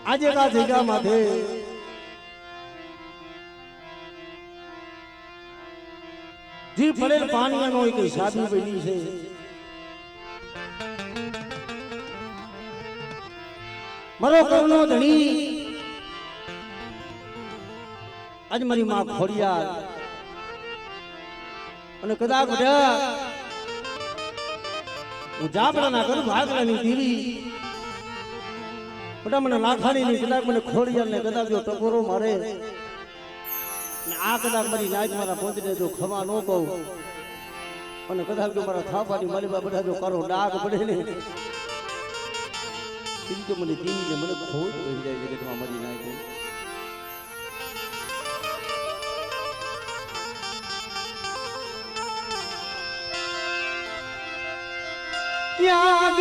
આજે કા જગ્યા માથે જી પડેલ પાણીનો એક સાધુ બની છે મારો કરનો ધણી આજ મારી માં ખોડિયાર અને કદાચ બધા હું જાબડાના કરું ભાગલાની દીવી બધા મને લાખાણી ની કદાચ મને ખોડિયાર ને કદાચ જો ટકોરો મારે ને આ કદાચ મારી નાચ મારા પહોંચને જો ખમા ન કહું અને કદાચ જો મારા થાપાની મારી બધા જો કરો ડાઘ પડે ને તો મને દીવી ને મને ખોટ પડી જાય જગતમાં મારી નાચ ત્યાં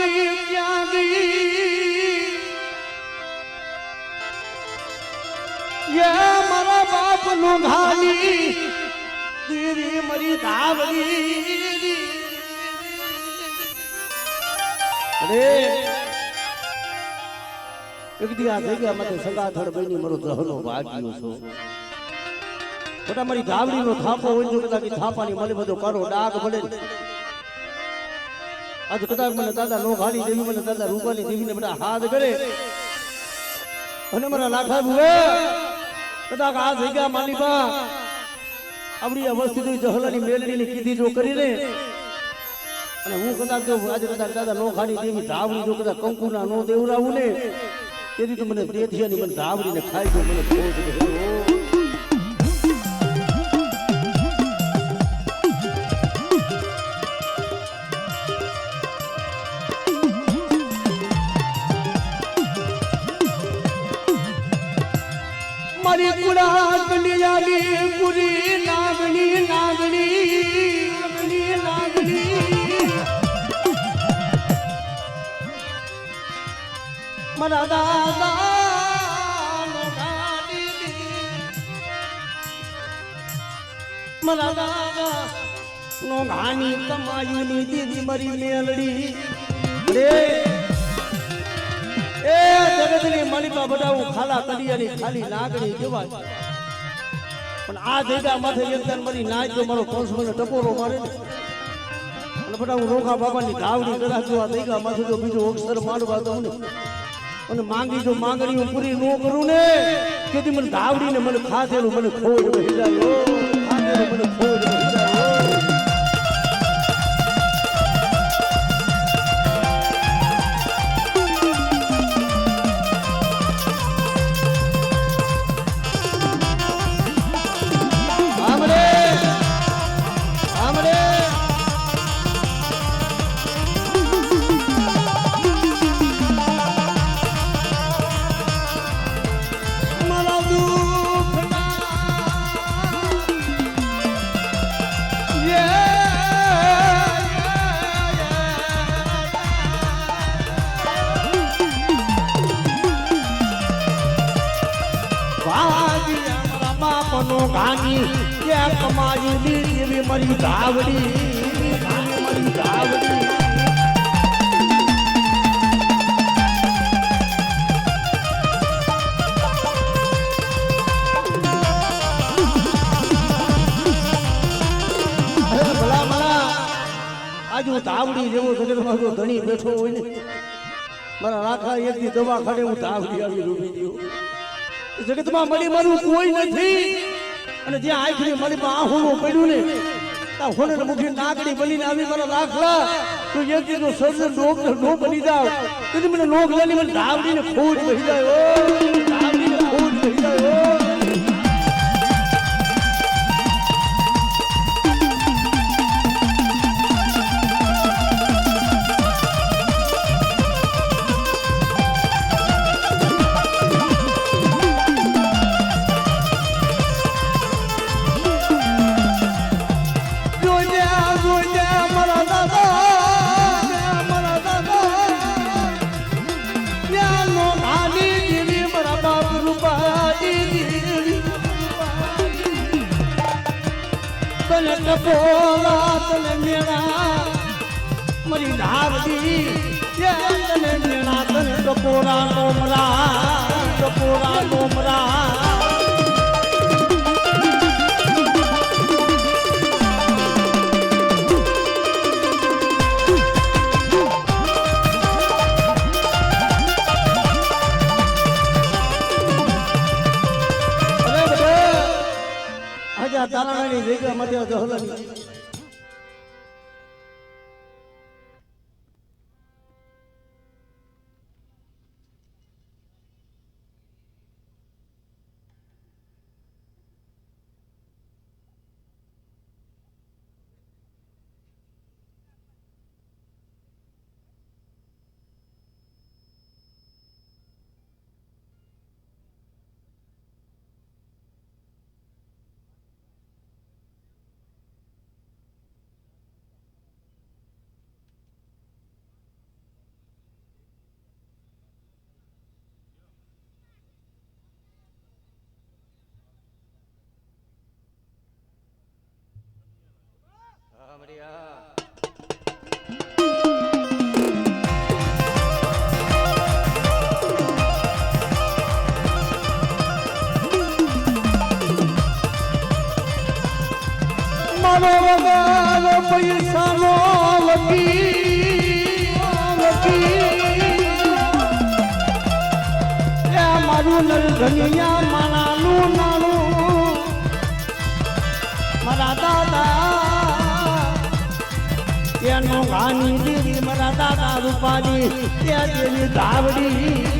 ગઈ યે મારા બાપ નું ઘાની દીરી મરી ધાવરી અરે એક દી આ જગ્યા માટે સંગાથડ બની મારો જહનો ભાગ્યો છો મોટા મારી ધાવડી નો થાપો હોય જો કદાચ થાપાની મને બધો કરો ડાઘ પડે આજ કદાચ મને દાદા નો ઘાડી દેવી મને દાદા રૂપાની દેવીને બધા હાથ કરે અને મારા લાખા બુએ કદાચ આ જગ્યા માલિકા આપણી અવસ્થિત જહલાની મેલડીને કીધી જો કરીને અને હું કદાચ જો આજે કદાચ દાદા નો ઘાડી દેવી ધાવડી જો કદાચ કંકુના નો દેવરાવું ને તેથી તો મને દેથિયાની મને ધાવડીને ખાઈ જો મને ખોટ ગયો મારી કુડા કલિયાની પૂરી નાગણી નાગણી નાગણી નાગણી મારા દાદા મારા દાદા નો ઘાની કમાયુની દીદી મારી મેલડી રે એ જગતની માલિકા બધાવું ખાલા કડિયાની ખાલી નાગણી કહેવાય પણ આ જગ્યા માથે એકદમ મારી નાચ જો મારો કંસ મને ટકોરો મારે ને અને બધાવું રોખા બાબાની ધાવડી કરાજો આ જગ્યા માથે જો બીજો અક્ષર માંડવા દઉં ને અને માંગી જો માંગણી પૂરી ન કરું ને તેથી મને ધાવડીને મને ખાધેલું મને ખોટ વહી જાય ખાધેલું મને ખોટ વહી જાય ઘાની ક્યાં કમાયુની એવી મારી ધાવડી મારી ધાવડી ભલા ભલા આજ હું ધાવડી જેવો જગતમાં જો ધણી બેઠો હોય ને મારા રાખા એક દી દવા ખાડે હું ધાવડી આવી રૂપી દઉં જગતમાં મળી મારું કોઈ નથી અને જ્યાં આખરી મળી આહુનું પડ્યું ને ત્યાં હોને મુખી નાગડી બનીને આવી મારા દાખલા તો એક દીધો સર્જન નો બની જાવ તેથી મને લોક લેલી મને ધાવડીને ખોટ વહી જાય ધાવડીને ખોટ વહી જાય ટપોલા તને મેળા મારી ધાવડી તને મેળા તને ટપોલા નો મરા ડોમરા ડોમરા તારાની જગ્યા માટે હલની મારો વગાલો પૈસાનો વકીલ મારું નરધનિયા માનાનું નાનું મારા દાદા એનો ગાની દીદી મારા દાદા રૂપાની ત્યાં તેની ધાવડી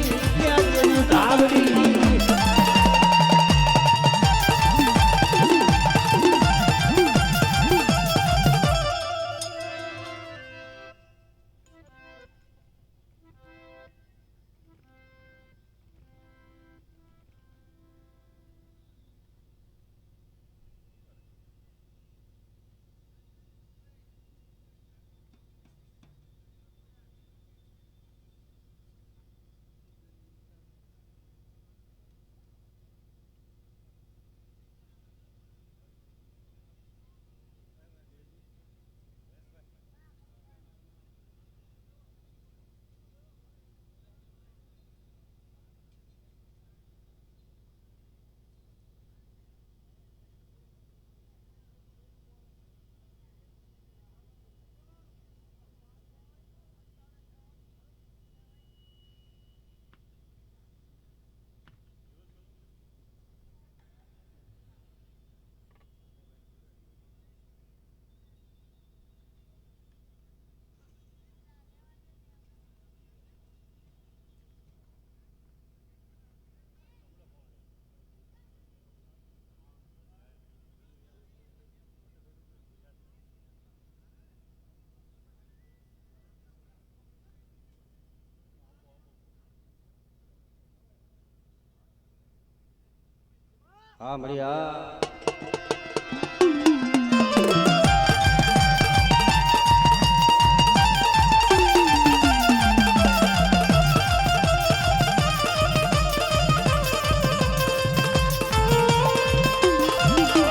હા મળ્યા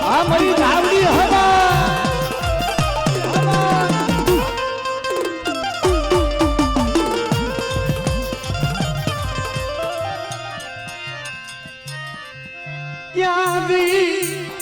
આ મારી ધાવડી હવા ક્યાં ગઈ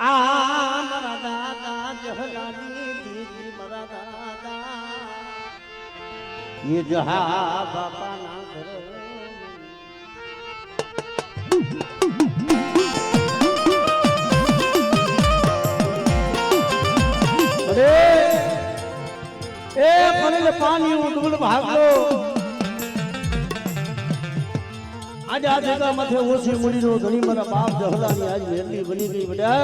આ મારા દાદા જહલાની દીદી મારા દાદા ये जहा बापा ना घर अरे ए पड़े पानी डूबल भाग लो आज आ जगह मथे ओછી मुड़ी नो घणी मारा बाप जहलानी आज मेरली बनी गई बड़ा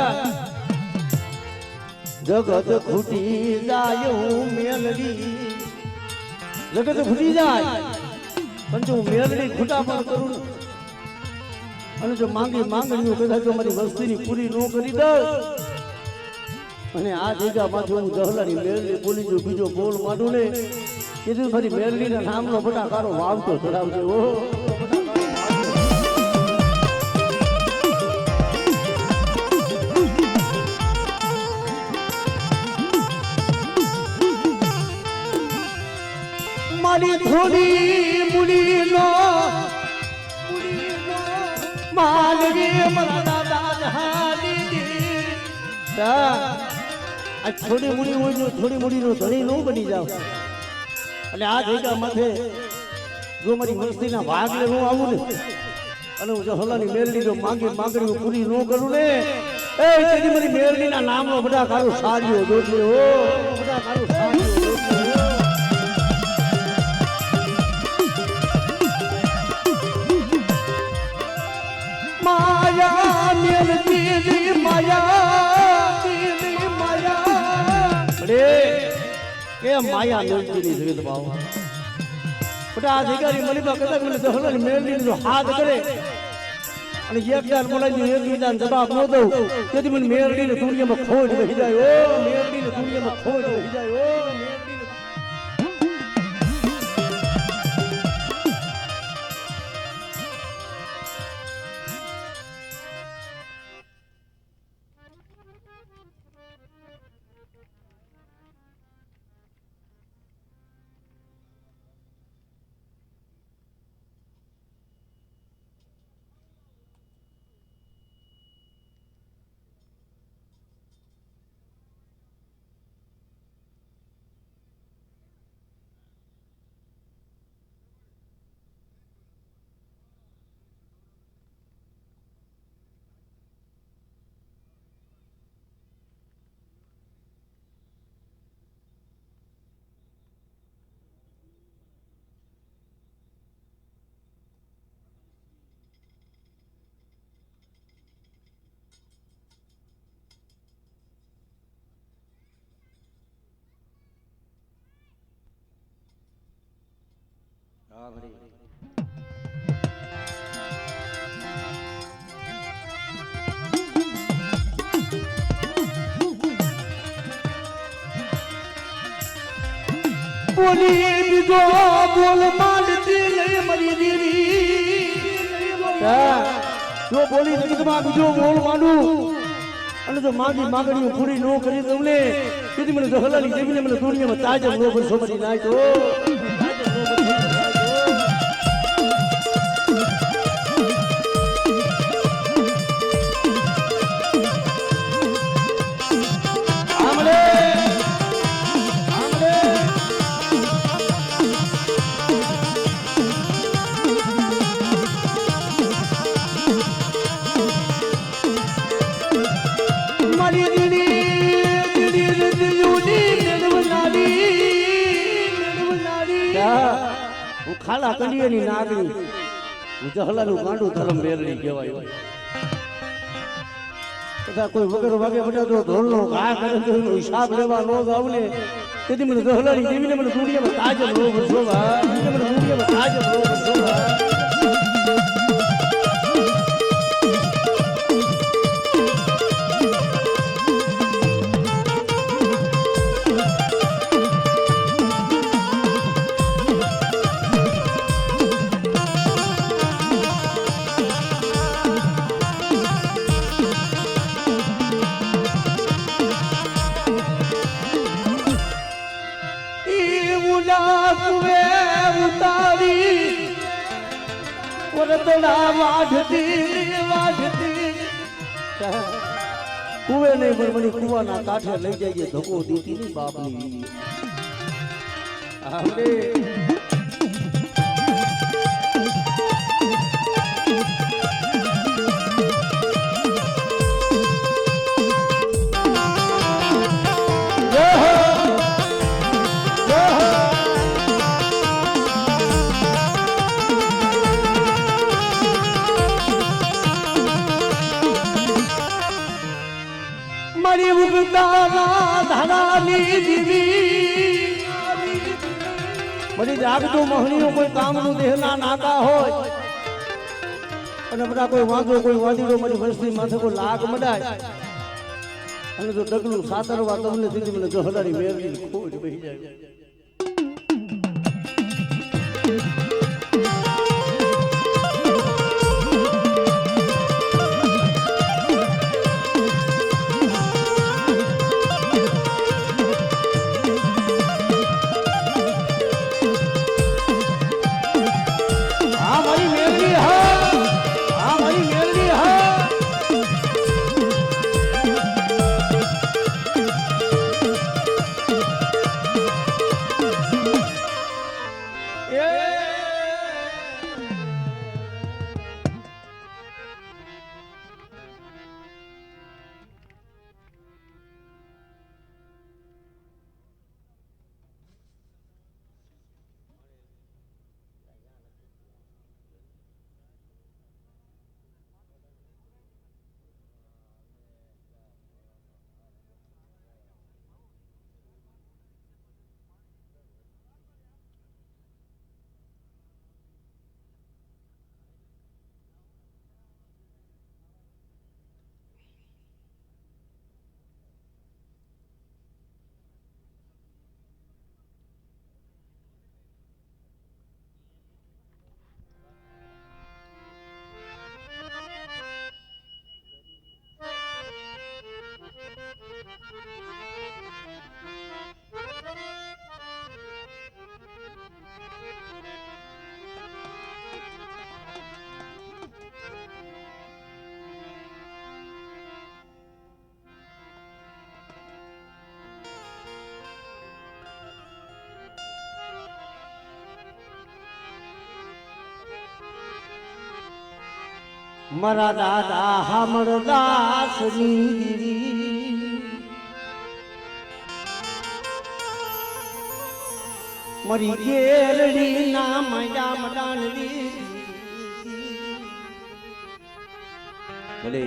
जगत खूटी जायो मेलडी जगत फूटी જાય પણ જો મેલડી ખૂટા પણ કરું અને જો માંગણીઓ કદાચ મારી વસ્તીની પૂરી ન કરી દઉં અને આ જગ્યામાં જો હું જહલાની મેલડી બોલી જો બીજો બોલ માંડું ને કીધું મારી મેલડીના નામનો બટાકારો વાવતો ચડાવજો ઓ મારી થોડી મુડી નો માલવી મારા દાદા જહાદી આ થોડી મુડી હોય જો થોડી મુડી નો ધણી નો બની જાવ અને આ જગ્યા માથે જો મારી મસ્તીના ભાગ લે હું આવું ને અને હું જહલાની મેરડી જો માંગણીઓ પૂરી ન કરું ને એ તેની મારી મેરડીના નામનો બધા કારો સારીઓ જોજે હો બધા કારો સારીઓ જોજે माया मेल तेरी माया अरे के माया मेल तेरी जगत बाबा बटा अधिकारी मलिबा कदा મને જહલાની મેલડી જો હાથ કરે અને એક વાર બોલાવી એક બીજાને જવાબ ન દઉં તેથી મને મેલડીને દુનિયામાં ખોજ રહી જાય ઓ મેલડીને દુનિયામાં ખોજ રહી જાય ઓ મેલડીને હા ભરી બોલી બીજો બોલ માંડતી નહીં મરી દીવી જો બોલી જગતમાં બીજો બોલ માંડું અને જો માંગણીઓ પૂરી ન કરી તમને તેથી મને જહલાની દેવીને મને દુનિયામાં તાજબ નો ભરસો મરી નાય તો ખાલા કડિયાની નાગણી હું જહલાનું ગાંડું ધર્મ મેરડી કહેવાય તથા કોઈ વગર વાગે બધા તો ઢોલનો ઘા કરે તો એનો હિસાબ લેવા ન જાવ ને તેથી મને જહલાની દેવીને મને દુનિયામાં તાજબ નો ભરસો મને દુનિયામાં તાજબ નો ભરસો ઉતારી રતડા વાઢતી કુવે નહીં પણ મને કુવાના કાંઠે લઈ જઈએ ધક્કો દીધી ની બાપની આપણે મારી ઉગતાના ધારાની દીવી બધી જાગતું મહણીઓ કોઈ કામનું દેહના નાકા હોય અને બધા કોઈ વાંધો કોઈ વાંધીડો મારી વસ્તી માથે કોઈ લાગ મડાય અને જો ડગલું સાતરવા તમને દીધી મને જહલારી મેળવી ખોટ બેસી જાય મારા દાદા હામરદાસની મારી કેરડી ના મજા મડાણવી ભલે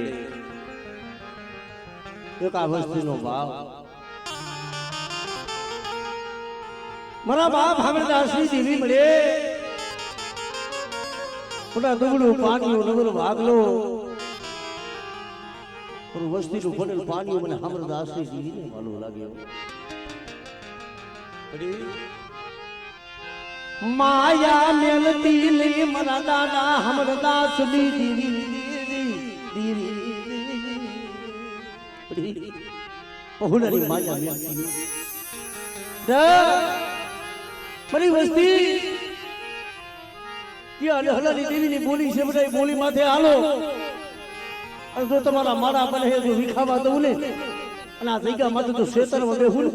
એક આ વસ્તુનો ભાવ મારા બાપ હામરદાસની દેવી મળે મોટા દુગડું પાણીઓ નગર ભાગલો વસ્તીનું ભરેલ પાણીઓ મને હામરદાસની જીવીને માલું લાગ્યો માયા મેલતી લી મારા દાદા હામરદાસની દીવી પહોળાની માયા મેલતી મારી વસ્તી હલાની દેવીની બોલી છે બધા બોલી માથે હાલો અને જો તમારા મારા બને જો વિખાવા દઉં ને અને આ જગ્યા માથે તો શેતરમાં બેહું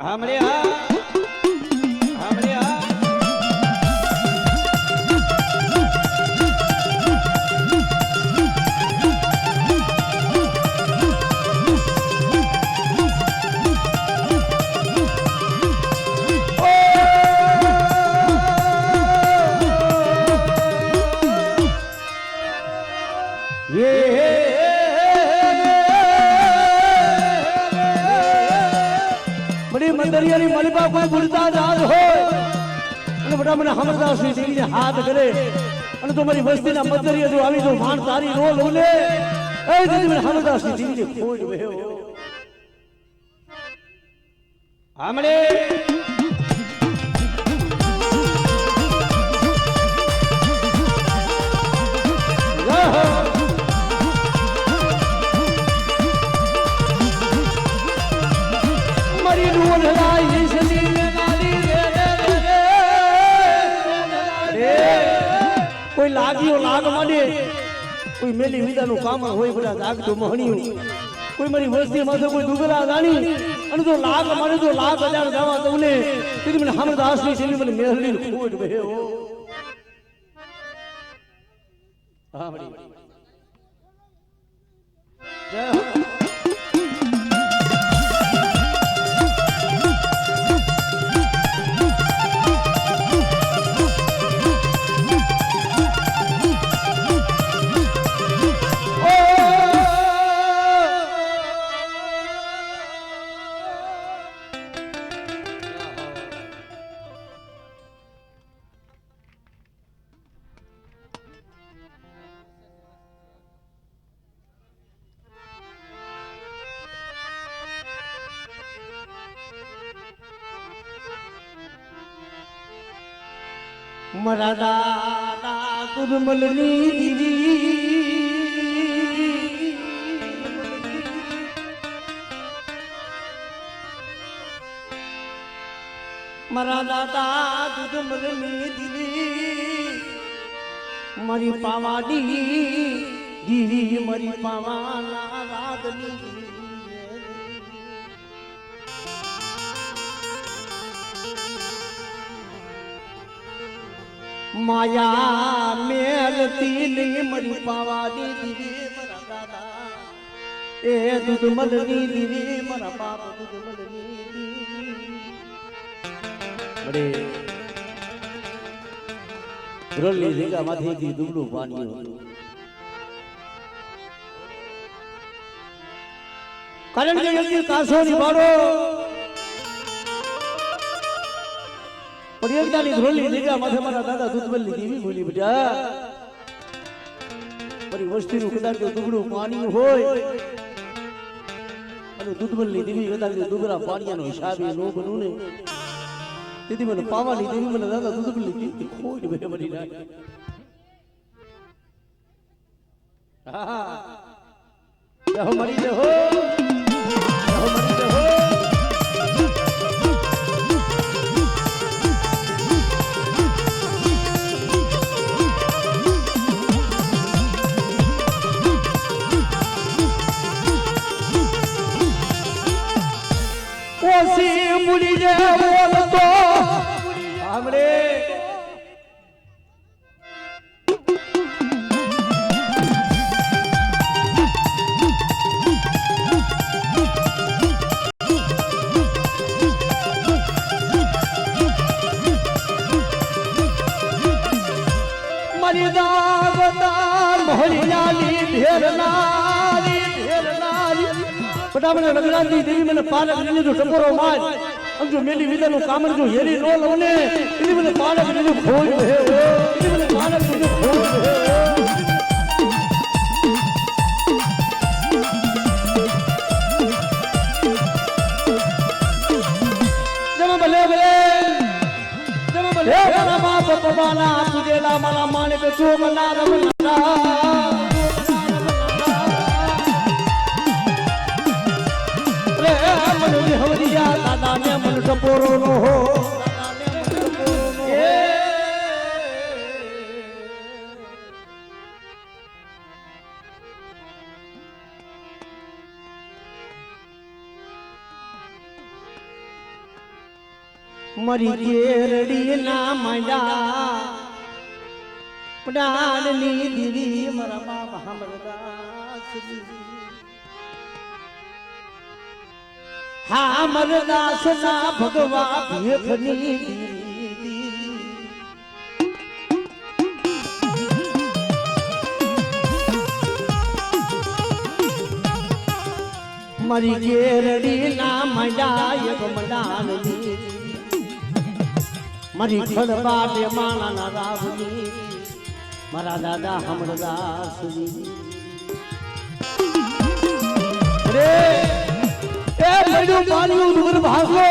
હા મળે હા દરિયાની મલિબા કોઈ ભૂલતા જાત હોય અને બધા મને હામરદાસની દેવીને હાથ કરે અને તો મારી વસ્તીના મદરિયા જો આવી જો માણ તારી નો લઉં ને એ દીદી મને હામરદાસની દેવીને ખોટ વેહો હામળે મારી ડોલરાઈ ઈસની ને ગાલી રે કોઈ લાગ્યો લાગ માંડે કોઈ મેલી વિદાનું કામ હોય બધા જાગતો મહણિયું કોઈ મારી વસ્તી માં કોઈ દુબળા જાણી અને જો લાગ મારે જો લાખ હજાર જવા તમને તેથી મને હમદાસ ની છેલ્લી મને મેહરલી ખોટ ભેવો હા મળી જય હો મારા દાદા ગુરમલની દીવી મારા દાદા ગુરમલની દીવી મારી પાવાની દીવી મારી પાવાના રાગની માયા મેલતી ની મરી પાવાની દીવી મારા દાદા એ દૂધમલની દીવી મારા બાપ દૂધમલની દીવી બડે રોલી જગ્યા માંથી દી દુબળું પાણી હતું કારણ કે એક કાસો નિભાડો પણ એકદાની ધ્રોલી જગ્યા માથે મારા દાદા દૂધમલની દેવી બોલી બેટા મારી વસ્તીનું કદાચ દુબળું પાણી હોય અને દૂધમલની દેવી કદાચ દુબળા પાણીનો હિસાબે નો બનું ને તેથી મને પાવાની દેવી મને દાદા દૂધમલની દેવી ખોટ બે મરી નાખી હા જહો મરી જહો મરી જહો ઓસી મુડી જે બોલતો આમરે મારી દાગતા મોહલી લાલી ઢેરનારી બટા મને લગરાજી દેવી મને પાલક લીધું જો ટપોરો માર આમ જો મેલી વિદાનું કામણ જો હેરી નો લવને એની મને પાલક લીધું ખોજ હે એની મને પાલક લીધું ખોજ હે જમા ભલે મારા બાપ પપ્પાના તુજેલા મારા માણેક ચોમના રમના હવરિયા દાદા ને મન ટપોરો નો હો મરી કેરડી ના માંડા પડાલની દીવી મારા બાપ હમરદાસજી હા મરદાસ ના ભગવા ભેખની મારી કેરડી ના મંડા એક મંડાની મારી ખડબાટે માણા ના રાવની મારા દાદા હમરદાસજી રે એ મેડું પાણીનું ડુંગર ભાગો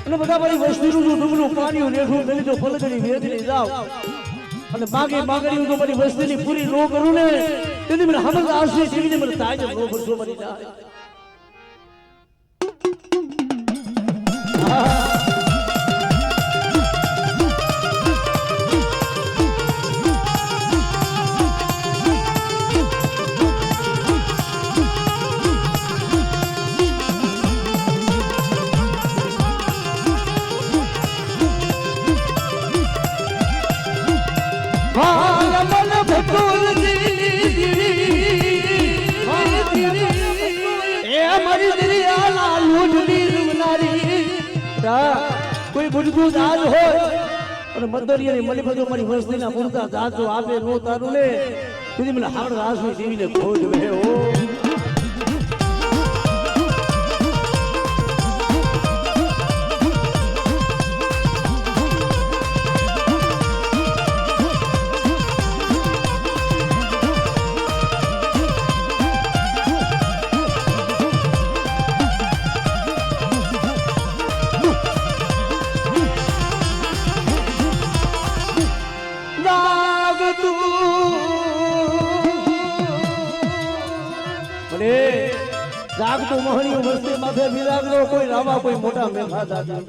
અને બધા મારી વસ્તીનું જો ડુંગરું પાણીઓ રેઠું મેલી તો ફલગડી વેદની જાવ અને બાગે બાગડી તો મારી વસ્તીની પૂરી નો કરું ને તેથી મને હમરદાસની જીવીને મને તાજ નો ભરસો મરી જાય કોઈ બુજબુજ આજ હોય અને મદરિયાની મળી બધું મારી વસ્તીના પૂરતા જાજો આપે નો તારું ને સુધી મને હાવડ રાસુ જીવીને ખોજ વે ઓ જાગતું મોહણી વસ્તી માથે બિરાગરો કોઈ રાવા કોઈ મોટા મેઘા દાદા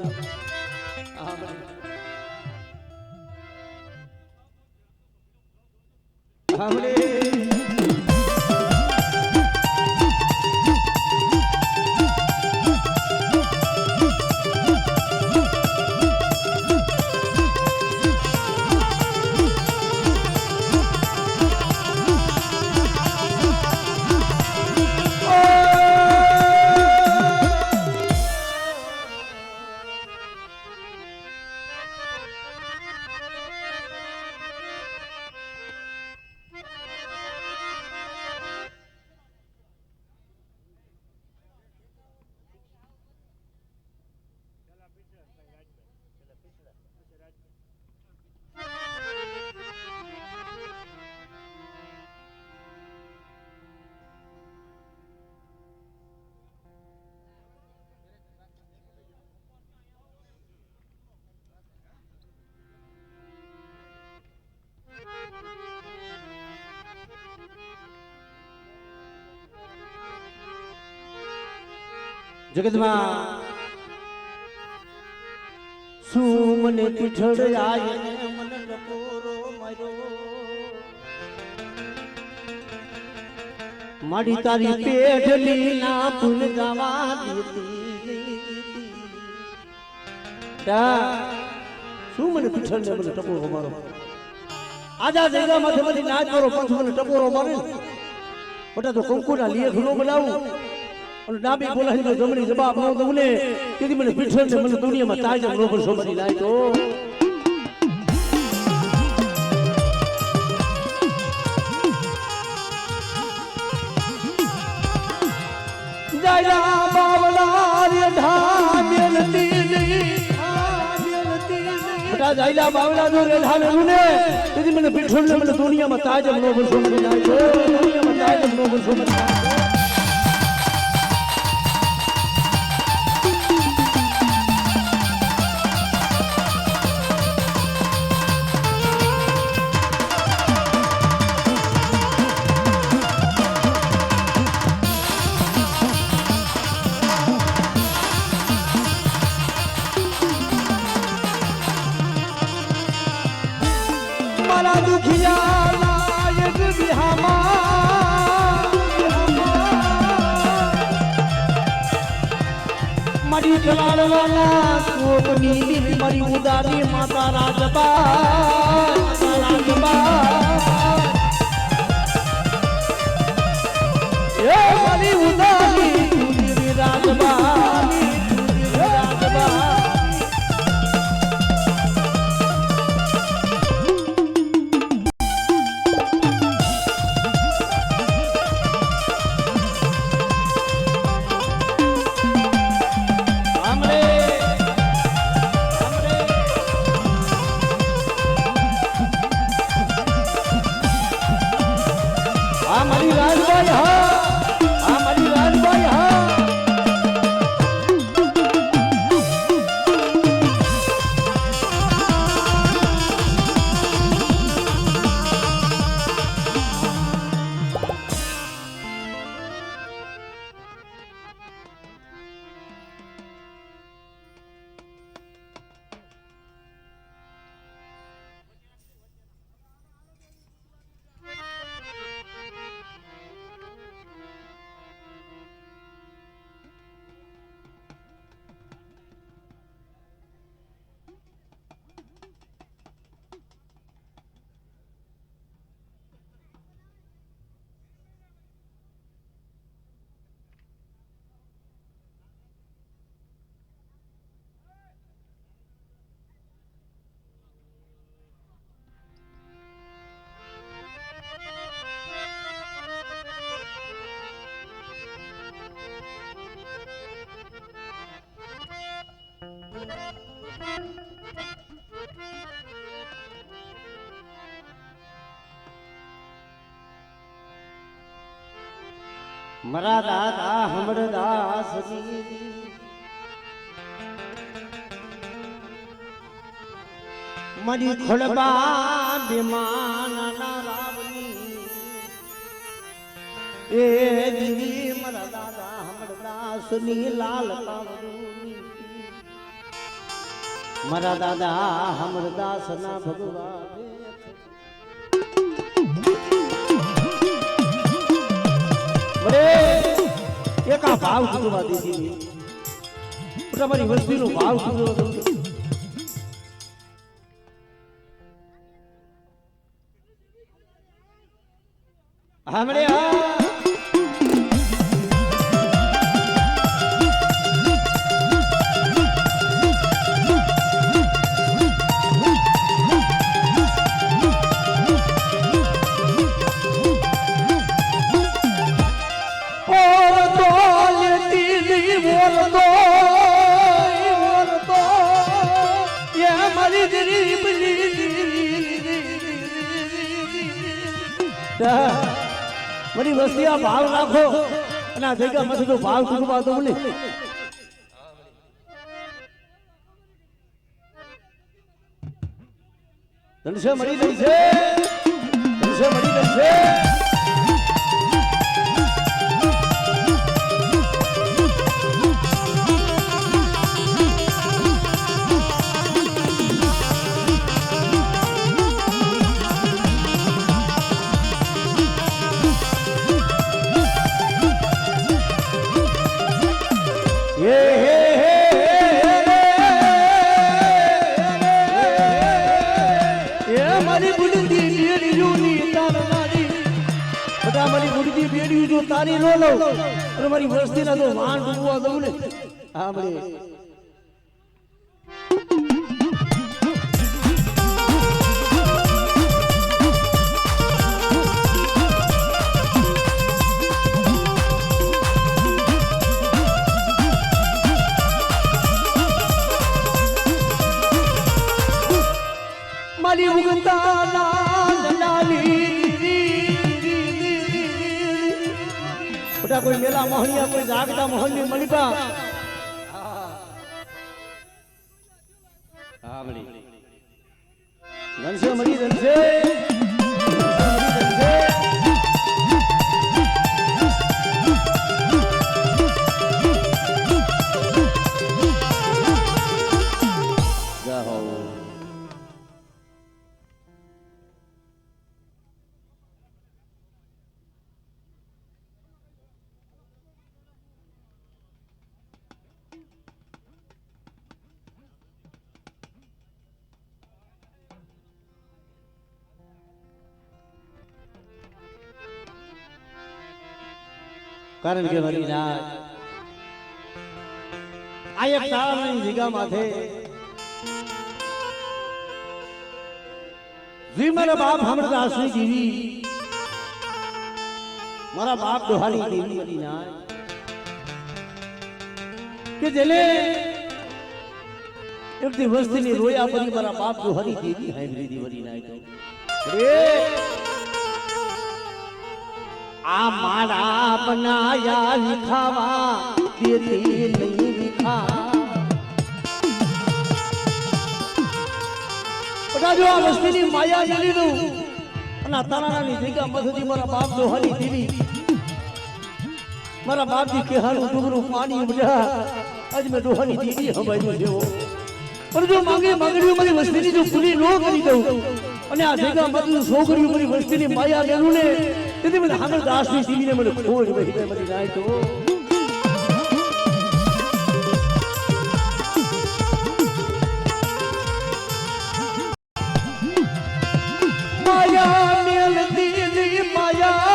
જગતમાં શું મને પીઠળ આય મને લપોરો માર્યો માડી તારી પેઢલી ના ભૂલ જવા દેતી શું મને પીઠળ ને મને ટપોરો મારો આજા જગ્યા માંથી બધી નાચ કરો પછી મને ટપોરો મારે બટા તો કંકુના લેખ નો બનાવું અને ડાબી બોલાવી તો જમણી જવાબ ન દઉં ને તેથી મને પીઠળ ને મને દુનિયામાં તાજ નો પર સોમરી લાય તો જાયા બાવલા રે ઢામેલતી બટા જાયલા બાવલા જો રે ઢામેલું ને તેથી મને પીઠળ ને મને દુનિયામાં તાજ નો પર સોમરી લાય તો દુનિયામાં તાજ નો પર સોમરી લાય મારી કલાળવાના કોકની દિલ મારી ઉદારી માતા રાજબા એ મારી ઉદારી દિલ રાજબા મારી રાજભાઈ હા મરા દાદા હમર દાસ મરી ખડબા બેમાના રાવની એ દીવી મરા દાદા હમર દાસ ની લાલ કાવરૂની મરા દાદા હમર દાસ ના ભગવાન એકા ભાવ કરવા દીધી તમારી વસ્તીનો ભાવ કરવા દઉં હમણે મારી વસ્તી આ ભાવ રાખો અને આ જગ્યા માંથી તો ભાવ ચૂકવા દો બોલે ધનસે મળી ગઈ છે ધનસે મળી ગઈ છે તારી નો લઉં અને મારી વસ્તી ના તો વાન ડૂબવા દઉં ને હા ભાઈ મારી ઉગતા લાલી કોઈ મેલા મોહનિયા કોઈ જાગતા મોહનની મલિપા હા મળી ધનસે મળી ધનસે કારણ કે મારી રાત આ એક તાળાની જગ્યા માથે જી મારા બાપ હમરદાસની દેવી મારા બાપ દોહાની દેવી મારી નાય કે જેને એક દી વસ્તીની રોયા પરી મારા બાપ દોહાની દેવી હાઈબ્રી દેવરી નાય તો આ મારા બનાયા વિખાવા દેતી નહીં વિખા બધા જો આ વસ્તીની માયા જલી દઉં અને તારાની જગ્યા મધુથી મારા બાપ દોહાની દેવી મારા બાપજી કેહાનું ડુંગરું પાણી ઉડ્યા આજ મેં દોહાની દેવી હંભાઈ જેવો પણ જો માંગે માંગણીઓ મારી વસ્તીની જો પૂરી ન કરી દઉં અને આ જગ્યા બધું છોકરીઓ મારી વસ્તીની માયા લેવું ને તેથી મને હામર દાસની દેવીને મને ખોજ વહી જાય મારી નાય તો માયા મેલ દીદી માયા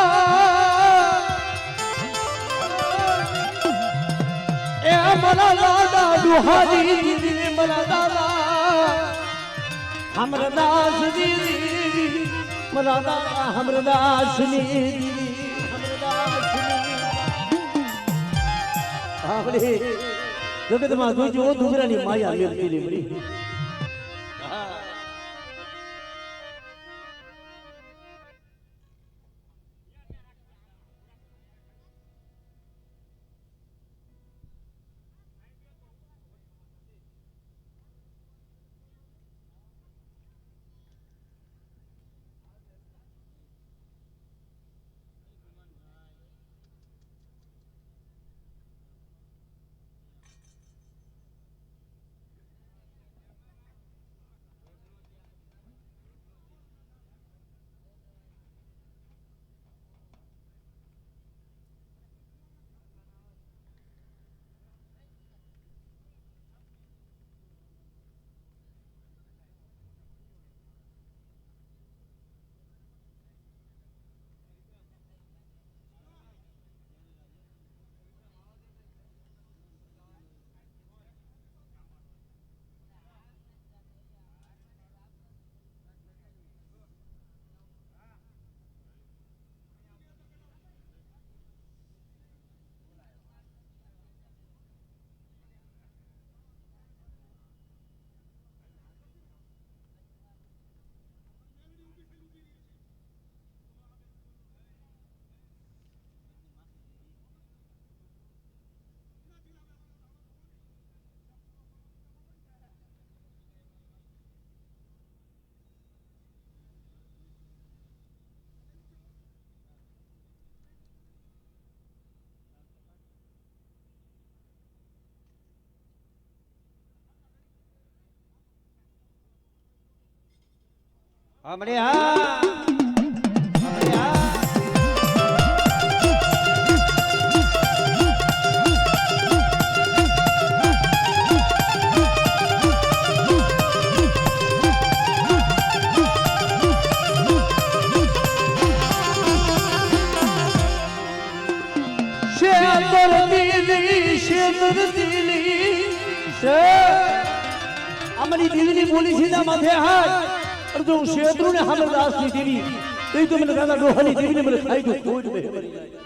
એ મારા દાદા દુહારી દીદી મારા દાદા હમર દાસ દીદી મારા દાદા હમર દાસની દીદી હમર દાસની આપણે જગતમાં જોજો દુબરાની માયા મેલતી મળી. હમણે હા હમણે હા અમારી દીવીની બોલી છે ના માથે હાથ અર જો શેત્રુ ને હામે દાસ ની દીવી તે તો મને દાદા ડોહાની દીવીને મને ખાઈ ગયો કોઈ જ બે મરી જાય.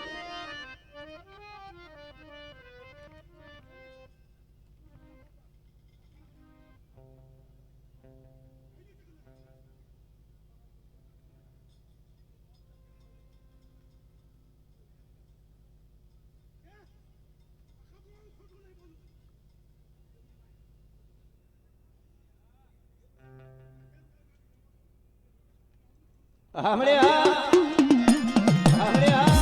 હમણે હા હમણે હા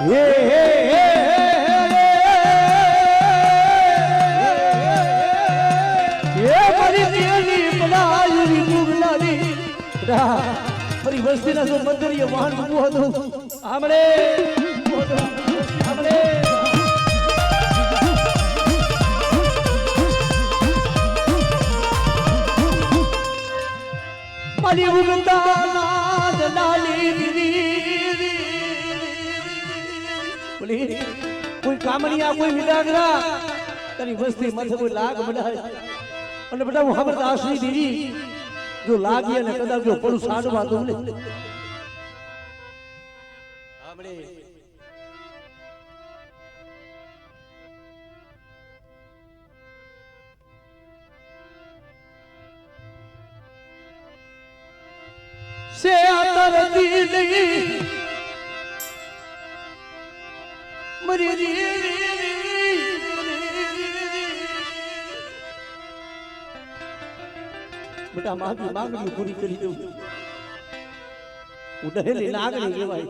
હે હે હે હે મારી દિલની પલાયરી મુગલાની મારી વસ્તીના જો મંદિરીય વાહન ઉભું હતું હમણે હમણે મારી ઉગતા નાદ લાલી દીદી બોલી કોઈ કામણિયા કોઈ વિદાગરા તારી વસ્તી માથે કોઈ લાગ બનાય અને બેટા હું ખબર દાસની દીદી જો લાગી અને કદાચ જો પડું સાડવા દઉં ને આપણે से आतर दिली मरी बेटा मागी मागणी पूरी કરી દઉં ઉડહેલી લાગણી કહેવાય.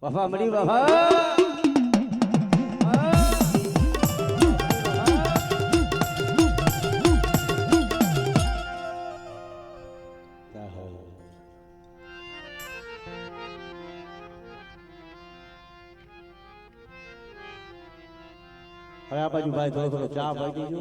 બાપા મળી બાપા હવે આ બાજુ ભાઈ થોડો ચા ભાઈ દેજો